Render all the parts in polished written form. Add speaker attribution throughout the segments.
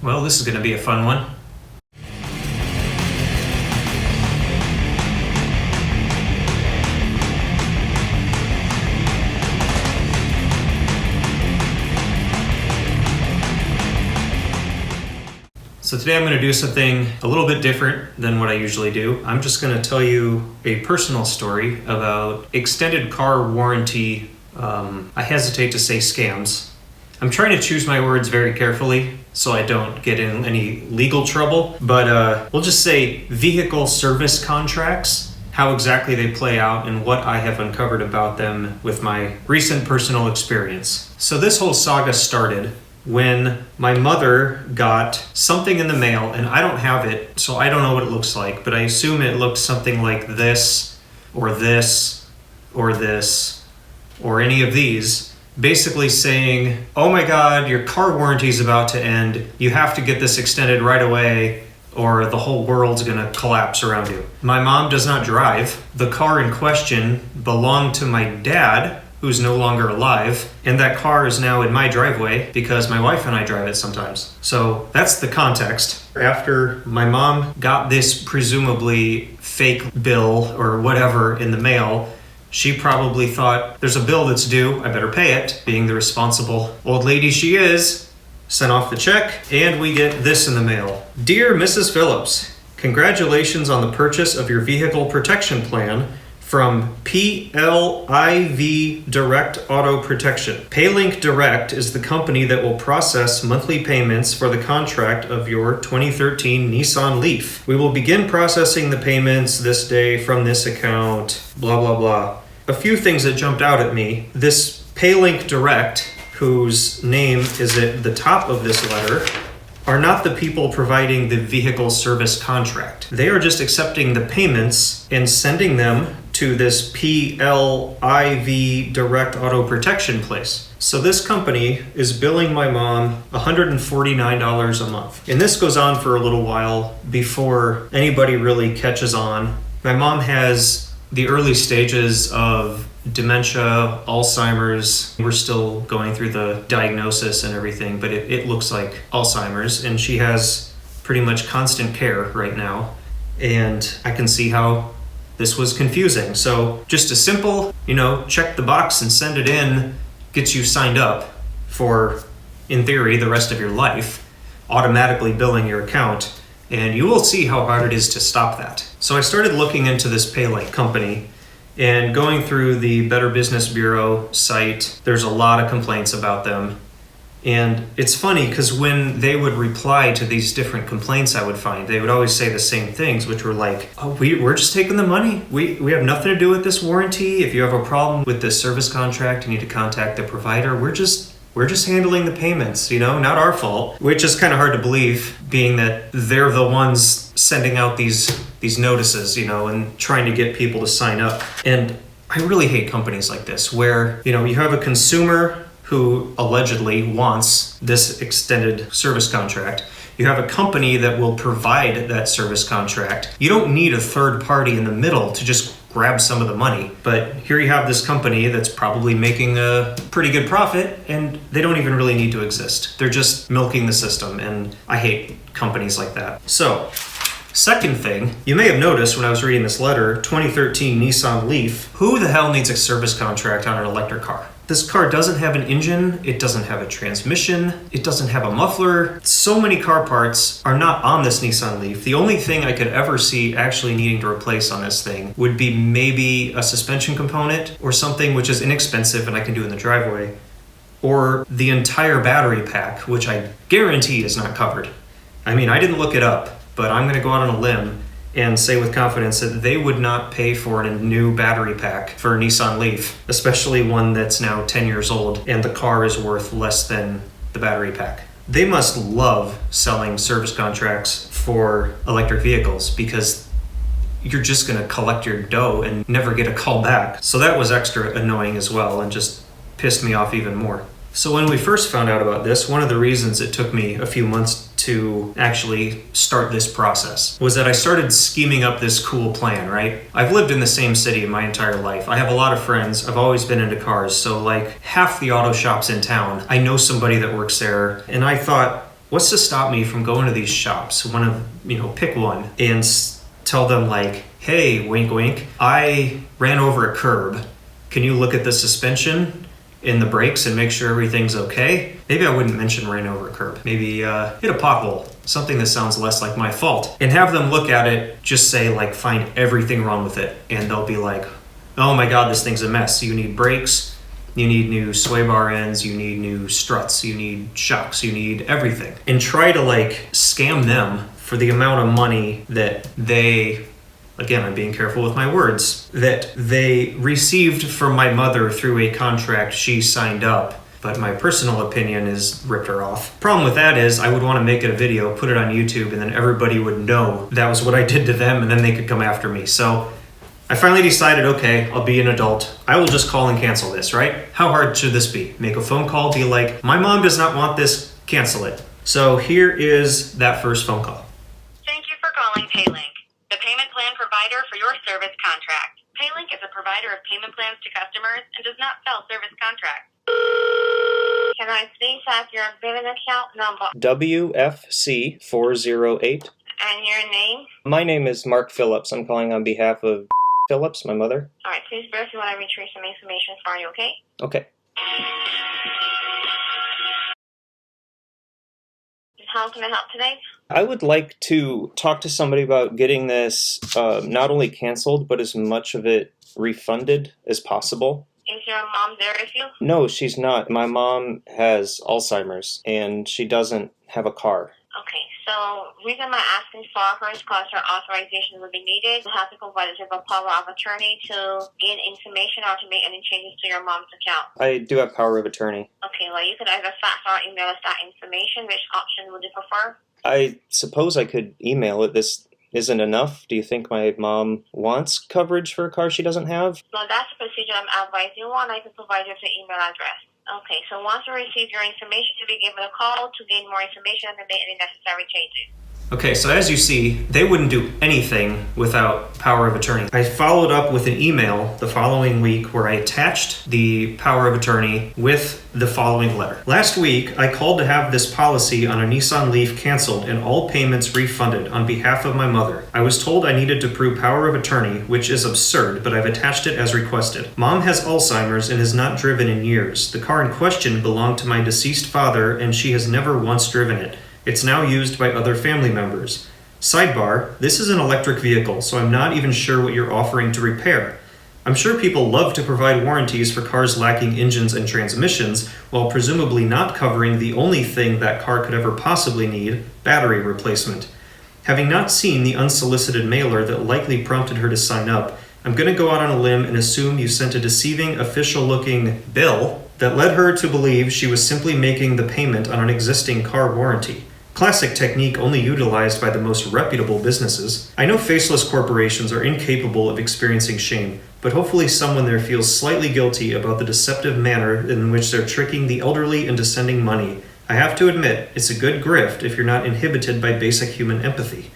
Speaker 1: Well, this is going to be a fun one. So today I'm going to do something a little bit different than what I usually do. I'm just going to tell you a personal story about extended car warranty, I hesitate to say scams. I'm trying to choose my words very carefully so I don't get in any legal trouble, but we'll just say vehicle service contracts, how exactly they play out and what I have uncovered about them with my recent personal experience. So this whole saga started when my mother got something in the mail, and I don't have it, so I don't know what it looks like, but I assume it looks something like this, or this, or this, or any of these, basically saying, oh my God, your car warranty is about to end. You have to get this extended right away, or the whole world's gonna collapse around you. My mom does not drive. The car in question belonged to my dad, who's no longer alive, and that car is now in my driveway because my wife and I drive it sometimes. So that's the context. After my mom got this presumably fake bill or whatever in the mail, she probably thought, there's a bill that's due, I better pay it. Being the responsible old lady she is, sent off the check, and we get this in the mail. Dear Mrs. Phillips, congratulations on the purchase of your vehicle protection plan from PayLink Direct Auto Protection. PayLink Direct is the company that will process monthly payments for the contract of your 2013 Nissan Leaf. We will begin processing the payments this day from this account, blah, blah, blah. A few things that jumped out at me. This PayLink Direct, whose name is at the top of this letter, are not the people providing the vehicle service contract. They are just accepting the payments and sending them to this PayLink Direct Auto Protection place. So this company is billing my mom $149 a month. And this goes on for a little while before anybody really catches on. My mom has the early stages of dementia, Alzheimer's. We're still going through the diagnosis and everything, but it looks like Alzheimer's, and she has pretty much constant care right now. And I can see how this was confusing. So just a simple, check the box and send it in gets you signed up for, in theory, the rest of your life, automatically billing your account. And you will see how hard it is to stop that. So I started looking into this PayLink company and going through the Better Business Bureau site. There's a lot of complaints about them. And it's funny because when they would reply to these different complaints I would find, they would always say the same things, which were like, oh, we're just taking the money. We have nothing to do with this warranty. If you have a problem with this service contract, you need to contact the provider. We're just handling the payments, not our fault, which is kind of hard to believe, being that they're the ones sending out these notices, and trying to get people to sign up. And I really hate companies like this where, you have a consumer who allegedly wants this extended service contract. You have a company that will provide that service contract. You don't need a third party in the middle to just grab some of the money. But here you have this company that's probably making a pretty good profit, and they don't even really need to exist. They're just milking the system, and I hate companies like that. So, second thing, you may have noticed when I was reading this letter, 2013 Nissan Leaf, who the hell needs a service contract on an electric car? This car doesn't have an engine, it doesn't have a transmission, it doesn't have a muffler. So many car parts are not on this Nissan Leaf. The only thing I could ever see actually needing to replace on this thing would be maybe a suspension component or something which is inexpensive and I can do in the driveway, or the entire battery pack, which I guarantee is not covered. I mean, I didn't look it up, but I'm gonna go out on a limb and say with confidence that they would not pay for a new battery pack for a Nissan Leaf, especially one that's now 10 years old and the car is worth less than the battery pack. They must love selling service contracts for electric vehicles because you're just gonna collect your dough and never get a call back. So that was extra annoying as well and just pissed me off even more. So when we first found out about this, one of the reasons it took me a few months to actually start this process was that I started scheming up this cool plan, right? I've lived in the same city my entire life. I have a lot of friends. I've always been into cars. So like half the auto shops in town, I know somebody that works there. And I thought, What's to stop me from going to these shops? Pick one and tell them like, hey, wink, wink, I ran over a curb. Can you look at the suspension in the brakes and make sure everything's okay? Maybe I wouldn't mention ran over a curb. Maybe hit a pothole, something that sounds less like my fault. And have them look at it, just say like, find everything wrong with it. And they'll be like, oh my God, this thing's a mess. You need brakes, you need new sway bar ends, you need new struts, you need shocks, you need everything. And try to like scam them for the amount of money that they, again, I'm being careful with my words, that they received from my mother through a contract she signed up. But my personal opinion is ripped her off. Problem with that is I would want to make it a video, put it on YouTube, and then everybody would know that was what I did to them, and then they could come after me. So I finally decided, okay, I'll be an adult. I will just call and cancel this, right? How hard should this be? Make a phone call, be like, my mom does not want this, cancel it. So here is that first phone call.
Speaker 2: Thank you for calling PayLink, the payment plan provider for your service contract. PayLink is a provider of payment plans to customers and does not sell service contracts. Can I please have your billing account number?
Speaker 3: WFC 408.
Speaker 2: And your name?
Speaker 3: My name is Mark Phillips. I'm calling on behalf of Phillips, my mother.
Speaker 2: All right, please bear if you want to retrieve some information for you, okay?
Speaker 3: Okay.
Speaker 2: How can I help today?
Speaker 3: I would like to talk to somebody about getting this not only canceled, but as much of it refunded as possible.
Speaker 2: Is your mom there with you?
Speaker 3: No, she's not. My mom has Alzheimer's, and she doesn't have a car.
Speaker 2: Okay, so reason I'm asking for her is because her authorization will be needed. You have to provide us with a power of attorney to gain information or to make any changes to your mom's account.
Speaker 3: I do have power of attorney.
Speaker 2: Okay, well, you could either fax or email us that information. Which option would you prefer?
Speaker 3: I suppose I could email it. This isn't enough. Do you think my mom wants coverage for a car she doesn't have?
Speaker 2: No, that's the procedure I'm advising you on. I can provide you with the email address. Okay, so once you receive your information, you'll be given a call to gain more information and make any necessary changes.
Speaker 1: Okay, so as you see, they wouldn't do anything without power of attorney. I followed up with an email the following week where I attached the power of attorney with the following letter. Last week, I called to have this policy on a Nissan Leaf canceled and all payments refunded on behalf of my mother. I was told I needed to prove power of attorney, which is absurd, but I've attached it as requested. Mom has Alzheimer's and has not driven in years. The car in question belonged to my deceased father, and she has never once driven it. It's now used by other family members. Sidebar, this is an electric vehicle, so I'm not even sure what you're offering to repair. I'm sure people love to provide warranties for cars lacking engines and transmissions, while presumably not covering the only thing that car could ever possibly need, battery replacement. Having not seen the unsolicited mailer that likely prompted her to sign up, I'm going to go out on a limb and assume you sent a deceiving, official-looking bill that led her to believe she was simply making the payment on an existing car warranty. Classic technique only utilized by the most reputable businesses. I know faceless corporations are incapable of experiencing shame, but hopefully someone there feels slightly guilty about the deceptive manner in which they're tricking the elderly into sending money. I have to admit, it's a good grift if you're not inhibited by basic human empathy.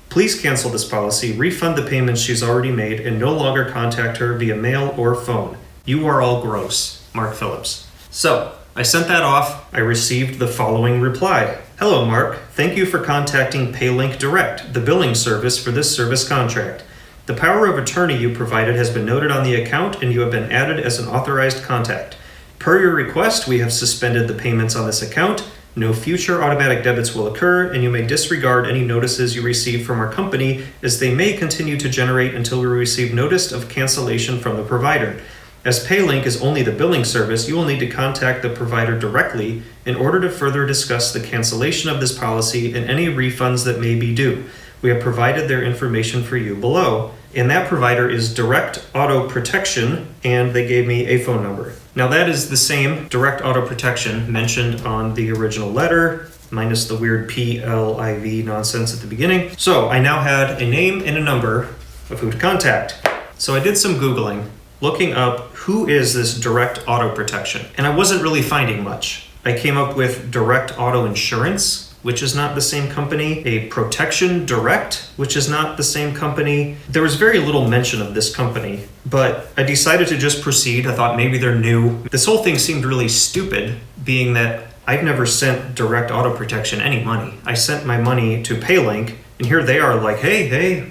Speaker 1: Please cancel this policy, refund the payments she's already made, and no longer contact her via mail or phone. You are all gross. Mark Phillips. So, I sent that off. I received the following reply. Hello, Mark. Thank you for contacting PayLink Direct, the billing service for this service contract. The power of attorney you provided has been noted on the account and you have been added as an authorized contact. Per your request, we have suspended the payments on this account. No future automatic debits will occur, and you may disregard any notices you receive from our company as they may continue to generate until we receive notice of cancellation from the provider. As PayLink is only the billing service, you will need to contact the provider directly in order to further discuss the cancellation of this policy and any refunds that may be due. We have provided their information for you below, and that provider is Direct Auto Protection, and they gave me a phone number. Now that is the same Direct Auto Protection mentioned on the original letter, minus the weird PLIV nonsense at the beginning. So I now had a name and a number of who to contact. So I did some Googling, looking up who is this Direct Auto Protection, and I wasn't really finding much. I came up with Direct Auto Insurance, which is not the same company, a Protection Direct, which is not the same company. There was very little mention of this company, but I decided to just proceed. I thought maybe they're new. This whole thing seemed really stupid, being that I've never sent Direct Auto Protection any money. I sent my money to PayLink, and here they are like, hey,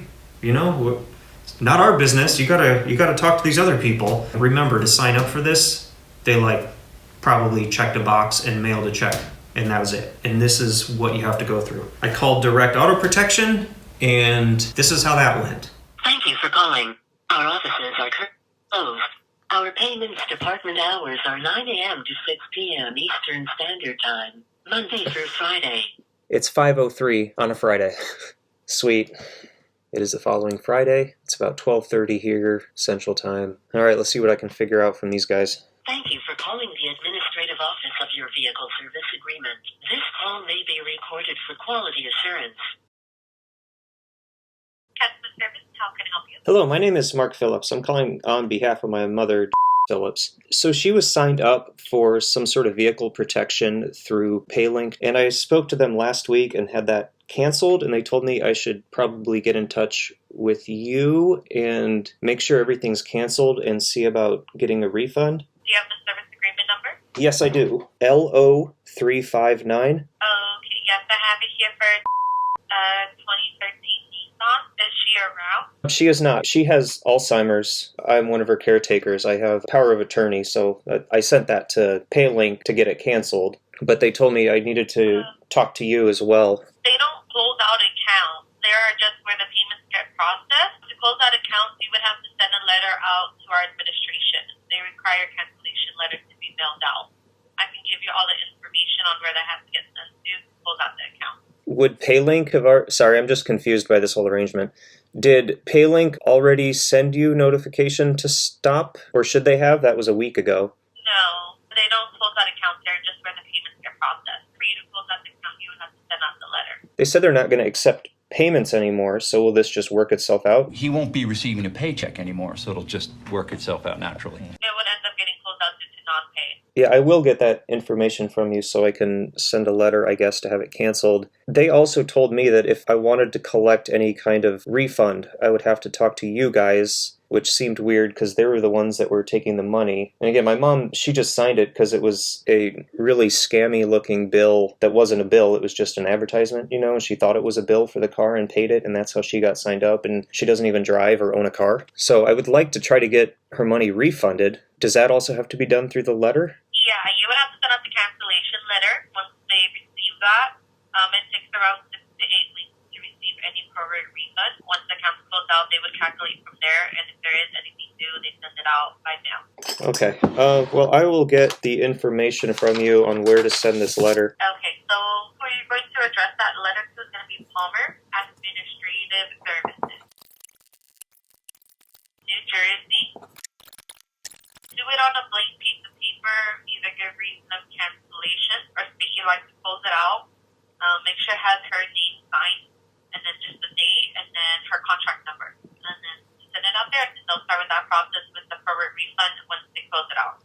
Speaker 1: not our business. You gotta talk to these other people. Remember to sign up for this. They probably checked a box and mailed a check, and that was it. And this is what you have to go through. I called Direct Auto Protection, and this is how that went.
Speaker 4: Thank you for calling. Our offices are closed. Our payments department hours are 9 a.m. to 6 p.m. Eastern Standard Time, Monday through Friday.
Speaker 3: It's 5:03 on a Friday. Sweet. It is the following Friday. It's about 12:30 here, Central Time. All right, let's see what I can figure out from these guys.
Speaker 4: Thank you for calling the administrative office of your vehicle service agreement. This call may be recorded for quality assurance.
Speaker 2: Customer service, how can I help you?
Speaker 3: Hello, my name is Mark Phillips. I'm calling on behalf of my mother, Phillips. So she was signed up for some sort of vehicle protection through PayLink, and I spoke to them last week and had that canceled, and they told me I should probably get in touch with you and make sure everything's canceled and see about getting a refund.
Speaker 2: Do you have the service agreement number?
Speaker 3: Yes, I do. LO359.
Speaker 2: Okay, yes, I have it here for 2013 Nissan. Is she around?
Speaker 3: She is not. She has Alzheimer's. I'm one of her caretakers. I have power of attorney, so I sent that to PayLink to get it canceled. But they told me I needed to talk to you as well.
Speaker 2: They don't close out accounts. They are just where the payments get processed. To close out accounts, you would have to send a letter out to our administration. They require cancellation letters to be mailed out. I can give you all the information on where that has to get sent to close out the account.
Speaker 3: Would PayLink have... Sorry, I'm just confused by this whole arrangement. Did PayLink already send you notification to stop? Or should they have? That was a week ago.
Speaker 2: No, they don't close out accounts. They're just where the payments get processed. For you to close out the account, you would have to send out the letter.
Speaker 3: They said they're not going to accept payments anymore, so will this just work itself out?
Speaker 5: He won't be receiving a paycheck anymore, so it'll just work itself out naturally.
Speaker 2: It would end up getting closed out due to non-pay.
Speaker 3: Yeah, I will get that information from you so I can send a letter, I guess, to have it canceled. They also told me that if I wanted to collect any kind of refund, I would have to talk to you guys, which seemed weird because they were the ones that were taking the money. And again, my mom, she just signed it because it was a really scammy looking bill that wasn't a bill, it was just an advertisement, and she thought it was a bill for the car and paid it, and that's how she got signed up, and she doesn't even drive or own a car. So I would like to try to get her money refunded. Does that also have to be done through the letter?
Speaker 2: Yeah, you would have to send out the cancellation letter once they receive that. It takes around 6 to 8 weeks to receive any prorated refund. Once the account's closed out, they would calculate from there, and if there is anything due, they send it out by mail.
Speaker 3: Okay. Well, I will get the information from you on where to send this letter.
Speaker 2: Okay, so who you're going to address that letter to is going to be Palmer, Administrative Services, New Jersey. Do it on a blank piece of paper, either give reason of cancellation or state you'd like to close it out. Make sure it has her name signed, and then just the date, and then her contract number. And then send it out there, and they'll start with that process with the prorate refund once they close it out.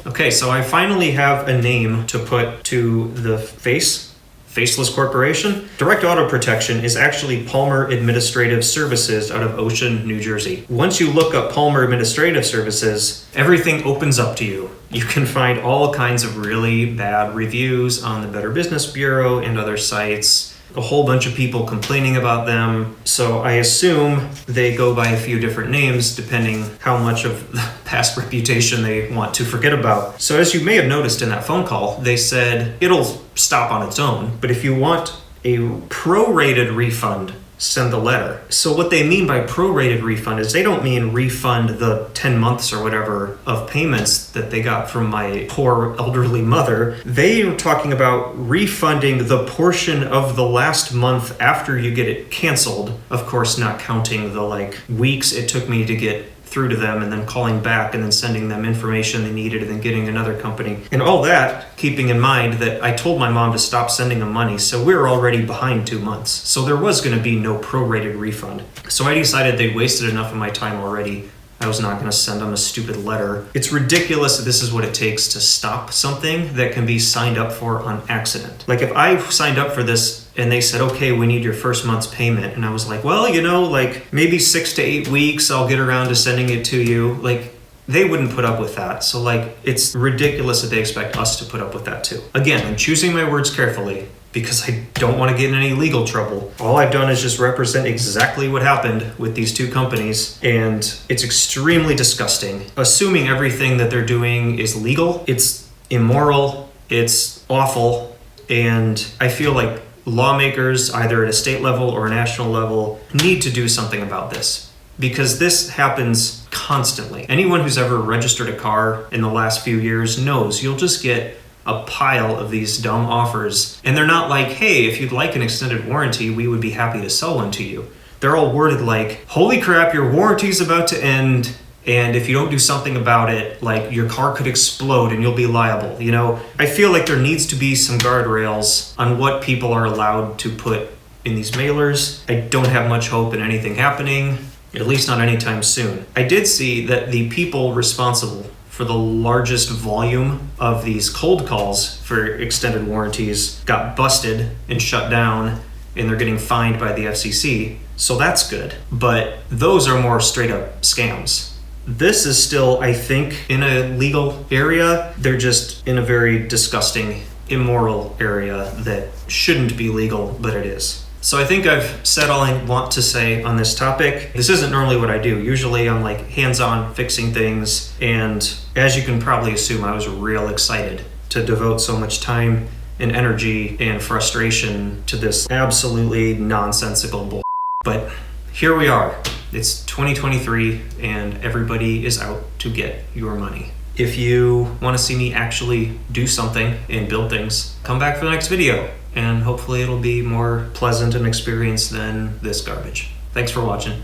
Speaker 1: Okay, so I finally have a name to put to the Faceless Corporation. Direct Auto Protection is actually Palmer Administrative Services out of Ocean, New Jersey. Once you look up Palmer Administrative Services, everything opens up to you. You can find all kinds of really bad reviews on the Better Business Bureau and other sites. A whole bunch of people complaining about them. So I assume they go by a few different names depending how much of the past reputation they want to forget about. So as you may have noticed in that phone call, they said it'll stop on its own, but if you want a prorated refund, send the letter. So what they mean by prorated refund is they don't mean refund the 10 months or whatever of payments that they got from my poor elderly mother. They are talking about refunding the portion of the last month after you get it canceled. Of course, not counting the weeks it took me to get through to them and then calling back and then sending them information they needed and then getting another company. And all that, keeping in mind that I told my mom to stop sending them money, so we were already behind 2 months. So there was going to be no prorated refund. So I decided they'd wasted enough of my time already. I was not going to send them a stupid letter. It's ridiculous that this is what it takes to stop something that can be signed up for on accident. If I signed up for this and they said, okay, we need your first month's payment. And I was like, well, maybe 6 to 8 weeks, I'll get around to sending it to you. they wouldn't put up with that. So like, it's ridiculous that they expect us to put up with that too. Again, I'm choosing my words carefully because I don't want to get in any legal trouble. All I've done is just represent exactly what happened with these two companies, and it's extremely disgusting. Assuming everything that they're doing is legal, it's immoral, it's awful, and I feel like lawmakers, either at a state level or a national level, need to do something about this, because this happens constantly. Anyone who's ever registered a car in the last few years knows you'll just get a pile of these dumb offers, and they're not like, hey, if you'd like an extended warranty, we would be happy to sell one to you. They're all worded like, holy crap, your warranty's about to end, and if you don't do something about it, like, your car could explode and you'll be liable. You know, I feel like there needs to be some guardrails on what people are allowed to put in these mailers. I don't have much hope in anything happening, at least not anytime soon. I did see that the people responsible for the largest volume of these cold calls for extended warranties got busted and shut down, and they're getting fined by the FCC. So that's good. But those are more straight up scams. This is still, I think, in a legal area. They're just in a very disgusting, immoral area that shouldn't be legal, but it is. So I think I've said all I want to say on this topic. This isn't normally what I do. Usually I'm like hands-on fixing things, and as you can probably assume, I was real excited to devote so much time and energy and frustration to this absolutely nonsensical bull. But here we are. It's 2023 and everybody is out to get your money. If you want to see me actually do something and build things, come back for the next video, and hopefully it'll be more pleasant an experience than this garbage. Thanks for watching.